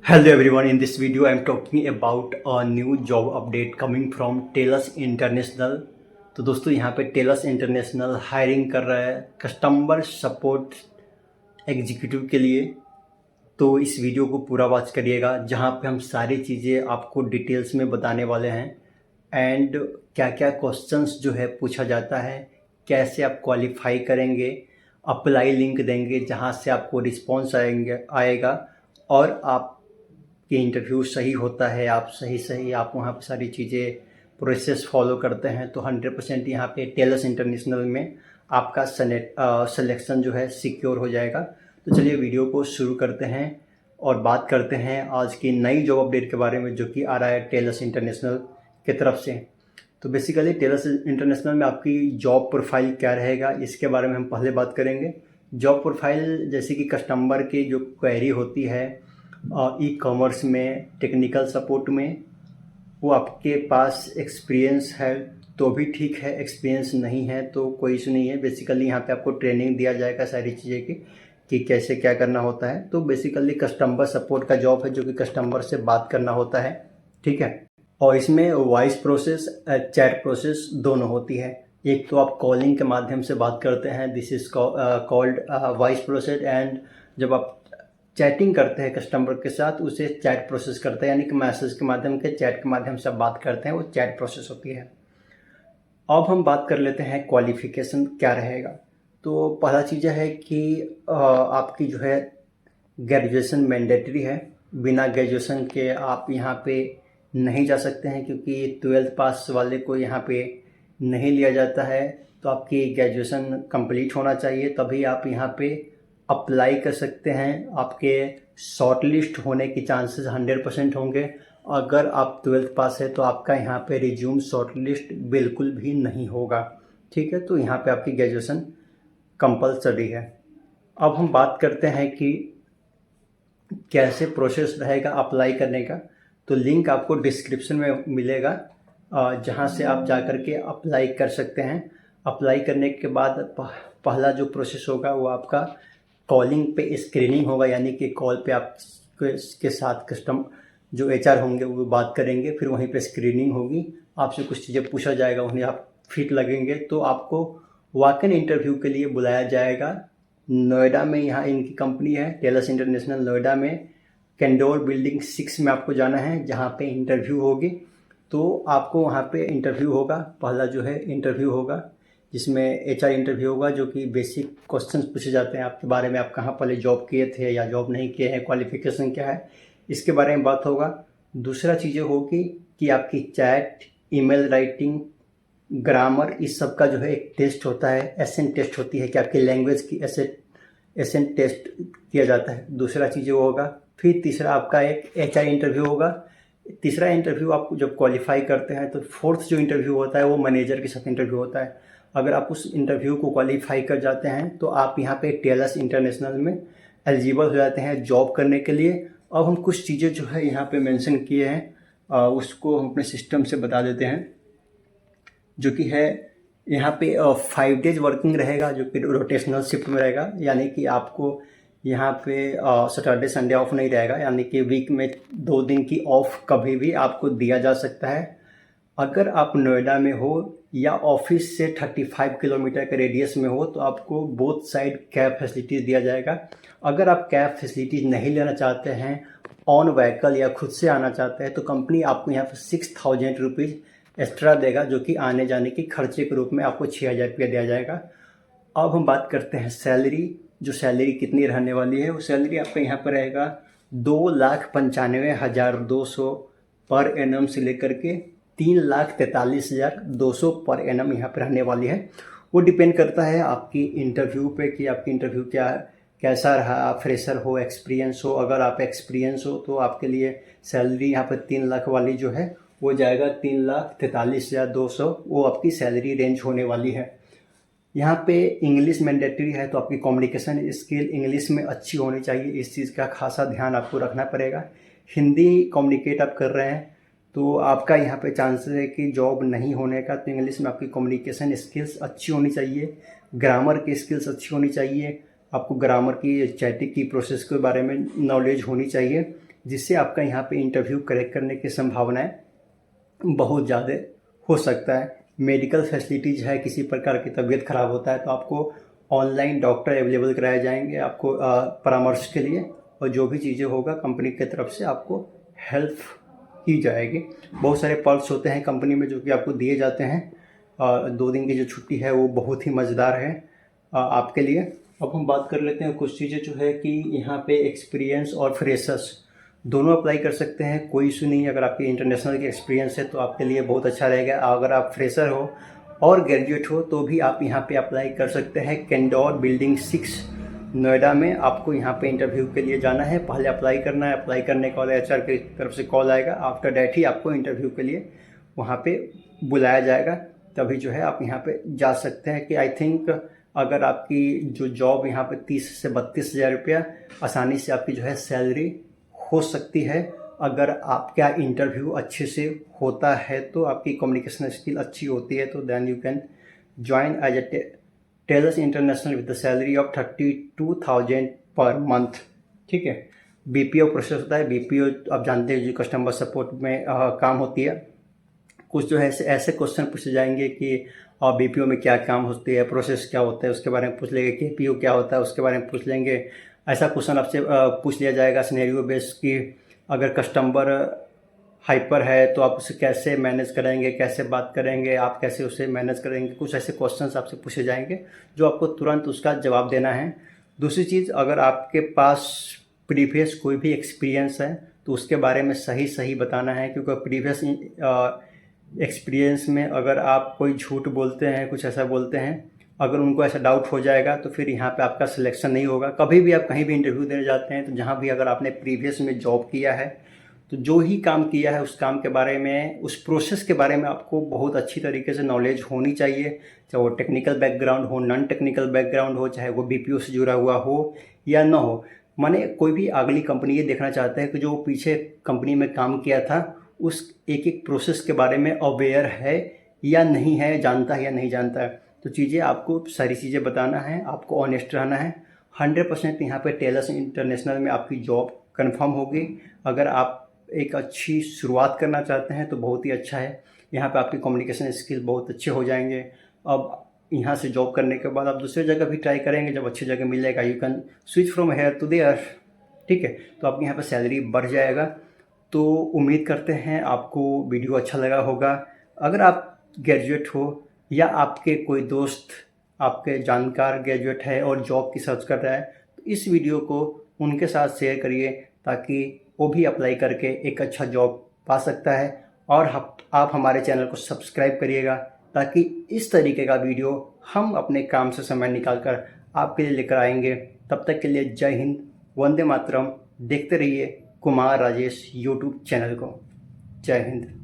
Hello everyone, in this video I am talking about a new job update coming from TELUS international. तो दोस्तों यहाँ पे tells international hiring कर रहा है कस्टमर सपोर्ट एग्जीक्यूटिव के लिए। तो इस वीडियो को पूरा वॉच करिएगा, जहाँ पे हम सारी चीज़ें आपको डिटेल्स में बताने वाले हैं एंड क्या क्या क्वेश्चंस जो है पूछा जाता है, कैसे आप क्वालिफाई करेंगे, अप्लाई लिंक देंगे जहाँ से आपको रिस्पॉन्स आएगा और आप कि इंटरव्यू सही होता है, आप सही आप वहाँ पर सारी चीज़ें प्रोसेस फॉलो करते हैं तो 100% यहाँ पे टेलस इंटरनेशनल में आपका सिलेक्शन जो है सिक्योर हो जाएगा। तो चलिए वीडियो को शुरू करते हैं और बात करते हैं आज की नई जॉब अपडेट के बारे में जो कि आ रहा है टेलस इंटरनेशनल की तरफ से। तो बेसिकली टेलस इंटरनेशनल में आपकी जॉब प्रोफाइल क्या रहेगा इसके बारे में हम पहले बात करेंगे। जॉब प्रोफाइल जैसे कि कस्टमर की जो क्वेरी होती है ई कॉमर्स में, टेक्निकल सपोर्ट में, वो आपके पास एक्सपीरियंस है तो भी ठीक है, एक्सपीरियंस नहीं है तो कोई इशू नहीं है। बेसिकली यहाँ पे आपको ट्रेनिंग दिया जाएगा सारी चीज़ें की कि कैसे क्या करना होता है। तो बेसिकली कस्टमर सपोर्ट का जॉब है जो कि कस्टमर से बात करना होता है, ठीक है। और इसमें वॉइस प्रोसेस, चैट प्रोसेस दोनों होती है। एक तो आप कॉलिंग के माध्यम से बात करते हैं, this is called voice process, and जब आप चैटिंग करते हैं कस्टमर के साथ उसे चैट प्रोसेस करते हैं, यानी कि मैसेज के माध्यम के चैट के माध्यम से आप बात करते हैं, वो चैट प्रोसेस होती है। अब हम बात कर लेते हैं क्वालिफ़िकेशन क्या रहेगा। तो पहला चीज़ है कि आपकी जो है ग्रेजुएशन मैंडेटरी है। बिना ग्रेजुएशन के आप यहाँ पे नहीं जा सकते हैं क्योंकि 12th पास वाले को यहाँ पे नहीं लिया जाता है। तो आपकी ग्रेजुएशन कंप्लीट होना चाहिए तभी आप यहाँ पे अप्लाई कर सकते हैं। आपके शॉर्ट लिस्ट होने की चांसेस 100% होंगे। अगर आप 12th पास है तो आपका यहाँ पे रिज्यूम शॉर्ट लिस्ट बिल्कुल भी नहीं होगा, ठीक है। तो यहाँ पे आपकी ग्रेजुएशन कंपलसरी है। अब हम बात करते हैं कि कैसे प्रोसेस रहेगा अप्लाई करने का। तो लिंक आपको डिस्क्रिप्शन में मिलेगा जहाँ से आप जा कर के अप्लाई कर सकते हैं। अप्लाई करने के बाद पहला जो प्रोसेस होगा वो आपका कॉलिंग पे स्क्रीनिंग होगा, यानी कि कॉल पे आप के साथ कस्टम जो एचआर होंगे वो बात करेंगे, फिर वहीं पे स्क्रीनिंग होगी, आपसे कुछ चीज़ें पूछा जाएगा, उन्हें आप फिट लगेंगे तो आपको वॉक इन इंटरव्यू के लिए बुलाया जाएगा। नोएडा में यहाँ इनकी कंपनी है टेलस इंटरनेशनल, नोएडा में कैंडोर बिल्डिंग 6 में आपको जाना है जहाँ पे इंटरव्यू होगी। तो आपको वहाँ पे इंटरव्यू होगा, पहला जो है इंटरव्यू होगा जिसमें एचआर इंटरव्यू होगा जो कि बेसिक क्वेश्चंस पूछे जाते हैं आपके बारे में, आप कहाँ पहले जॉब किए थे या जॉब नहीं किए हैं, क्वालिफिकेशन क्या है, इसके बारे में बात होगा। दूसरा चीज़ें होगी कि आपकी चैट, ईमेल राइटिंग, ग्रामर, इस सब का जो है एक टेस्ट होता है, एसेंट टेस्ट होती है कि आपकी लैंग्वेज की एसेंट टेस्ट किया जाता है। दूसरा चीज़ वो होगा। फिर तीसरा आपका एक एचआर इंटरव्यू होगा। तीसरा इंटरव्यू आप जब क्वालिफाई करते हैं तो फोर्थ जो इंटरव्यू होता है वो मैनेजर के साथ इंटरव्यू होता है। अगर आप उस इंटरव्यू को क्वालिफाई कर जाते हैं तो आप यहाँ पे टेलस इंटरनेशनल में एलिजिबल हो जाते हैं जॉब करने के लिए। अब हम कुछ चीज़ें जो है यहाँ पे मेंशन किए हैं उसको हम अपने सिस्टम से बता देते हैं, जो कि है यहाँ पे 5 डेज वर्किंग रहेगा जो कि रोटेशनल शिफ्ट में रहेगा, यानी कि आपको यहाँ पे सैटरडे संडे ऑफ नहीं रहेगा, यानी कि वीक में 2 दिन की ऑफ कभी भी आपको दिया जा सकता है। अगर आप नोएडा में हो या ऑफिस से 35 किलोमीटर के रेडियस में हो तो आपको बोथ साइड कैब फैसिलिटीज़ दिया जाएगा। अगर आप कैब फैसिलिटीज़ नहीं लेना चाहते हैं, ऑन व्हीकल या खुद से आना चाहते हैं, तो कंपनी आपको यहाँ पर 6,000 रुपीज़ एक्स्ट्रा देगा जो कि आने जाने के खर्चे के रूप में आपको 6,000 रुपया दिया जाएगा। अब हम बात करते हैं सैलरी, जो सैलरी कितनी रहने वाली है। वो सैलरी आपका यहाँ पर रहेगा 2,95,200 पर एनम से लेकर के 3,43,200 पर एनम यहाँ पर रहने वाली है। वो डिपेंड करता है आपकी इंटरव्यू पे कि आपकी इंटरव्यू कैसा रहा, आप फ्रेशर हो, एक्सपीरियंस हो। अगर आप एक्सपीरियंस हो तो आपके लिए सैलरी यहाँ पर 3 लाख वाली जो है वो जाएगा 3,43,200, वो आपकी सैलरी रेंज होने वाली है। यहाँ पे इंग्लिश मैंडेटरी है तो आपकी कम्युनिकेशन स्किल इंग्लिश में अच्छी होनी चाहिए, इस चीज़ का खासा ध्यान आपको रखना पड़ेगा। हिंदी कम्युनिकेट आप कर रहे हैं तो आपका यहाँ पे चांसेस है कि जॉब नहीं होने का। तो इंग्लिश में आपकी कम्युनिकेशन स्किल्स अच्छी होनी चाहिए, ग्रामर की स्किल्स अच्छी होनी चाहिए, आपको ग्रामर की चैटिंग की प्रोसेस के बारे में नॉलेज होनी चाहिए। जिससे आपका यहाँ पे इंटरव्यू क्रैक करने की संभावनाएं बहुत ज़्यादा हो सकता है। मेडिकल फैसिलिटीज़ है, किसी प्रकार की तबीयत ख़राब होता है तो आपको ऑनलाइन डॉक्टर अवेलेबल कराए जाएंगे आपको परामर्श के लिए, और जो भी चीज़ें होगा कंपनी की तरफ से आपको हेल्प की जाएगी। बहुत सारे पर्क्स होते हैं कंपनी में जो कि आपको दिए जाते हैं। 2 दिन की जो छुट्टी है वो बहुत ही मज़ेदार है आपके लिए। अब हम बात कर लेते हैं कुछ चीज़ें जो है कि यहाँ पे एक्सपीरियंस और फ्रेशर्स दोनों अप्लाई कर सकते हैं, कोई इशू नहीं है। अगर आपकी इंटरनेशनल की एक्सपीरियंस है तो आपके लिए बहुत अच्छा रहेगा। अगर आप फ्रेशर हो और ग्रेजुएट हो तो भी आप यहाँ पे अप्लाई कर सकते हैं। कैंडोर बिल्डिंग 6 नोएडा में आपको यहाँ पे इंटरव्यू के लिए जाना है। पहले अप्लाई करना है, अप्लाई करने के बाद एचआर की तरफ से कॉल आएगा, आफ्टर डैट ही आपको इंटरव्यू के लिए वहाँ पे बुलाया जाएगा, तभी जो है आप यहाँ पे जा सकते हैं। कि आई थिंक अगर आपकी जो जॉब यहाँ पे 30 से 32 हज़ार रुपया आसानी से आपकी जो है सैलरी हो सकती है, अगर आपका इंटरव्यू अच्छे से होता है तो, आपकी कम्युनिकेशन स्किल अच्छी होती है तो then you can join as a Tellers international with the salary of 32,000 per month. ठीक है। बीपीओ प्रोसेस होता है। बीपीओ आप जानते हैं जो कस्टमर सपोर्ट में काम होती है। कुछ जो है ऐसे क्वेश्चन पूछे जाएंगे कि बीपीओ में क्या काम होती है, प्रोसेस क्या होता है उसके बारे में पूछ लेंगे, केपीओ क्या होता है उसके बारे में पूछ लेंगे। ऐसा क्वेश्चन आपसे पूछ लिया जाएगा सिनेरियो बेस की, अगर कस्टमर हाइपर है तो आप उसे कैसे मैनेज करेंगे, कैसे बात करेंगे, आप कैसे उसे मैनेज करेंगे। कुछ ऐसे क्वेश्चंस आपसे पूछे जाएंगे जो आपको तुरंत उसका जवाब देना है। दूसरी चीज़, अगर आपके पास प्रीवियस कोई भी एक्सपीरियंस है तो उसके बारे में सही सही बताना है, क्योंकि प्रीवियस एक्सपीरियंस में अगर आप कोई झूठ बोलते हैं, कुछ ऐसा बोलते हैं, अगर उनको ऐसा डाउट हो जाएगा तो फिर यहाँ पे आपका सिलेक्शन नहीं होगा। कभी भी आप कहीं भी इंटरव्यू देने जाते हैं तो जहाँ भी अगर आपने प्रीवियस में जॉब किया है तो जो ही काम किया है उस काम के बारे में, उस प्रोसेस के बारे में आपको बहुत अच्छी तरीके से नॉलेज होनी चाहिए। चाहे वो टेक्निकल बैकग्राउंड हो, नॉन टेक्निकल बैकग्राउंड हो, चाहे वो बीपीओ से जुड़ा हुआ हो या ना हो। माने कोई भी अगली कंपनी ये देखना चाहता है कि जो पीछे कंपनी में काम किया था उस एक एक प्रोसेस के बारे में अवेयर है या नहीं है, जानता है या नहीं जानता है। तो चीज़ें आपको सारी चीज़ें बताना है, आपको ऑनेस्ट रहना है। 100% यहाँ पे टेलर्स इंटरनेशनल में आपकी जॉब कंफर्म होगी। अगर आप एक अच्छी शुरुआत करना चाहते हैं तो बहुत ही अच्छा है। यहाँ पे आपकी कम्युनिकेशन स्किल बहुत अच्छे हो जाएंगे। अब यहाँ से जॉब करने के बाद आप दूसरी जगह भी ट्राई करेंगे, जब अच्छी जगह मिल जाएगा you can switch from here to there. ठीक है। तो आपके यहाँ पे सैलरी बढ़ जाएगा। तो उम्मीद करते हैं आपको वीडियो अच्छा लगा होगा। अगर आप ग्रेजुएट हो या आपके कोई दोस्त आपके जानकार ग्रेजुएट है और जॉब की सर्च कर रहा है तो इस वीडियो को उनके साथ शेयर करिए, ताकि वो भी अप्लाई करके एक अच्छा जॉब पा सकता है। और आप हमारे चैनल को सब्सक्राइब करिएगा, ताकि इस तरीके का वीडियो हम अपने काम से समय निकाल कर आपके लिए लेकर आएंगे। तब तक के लिए जय हिंद, वंदे मातरम। देखते रहिए कुमार राजेश यूट्यूब चैनल को। जय हिंद।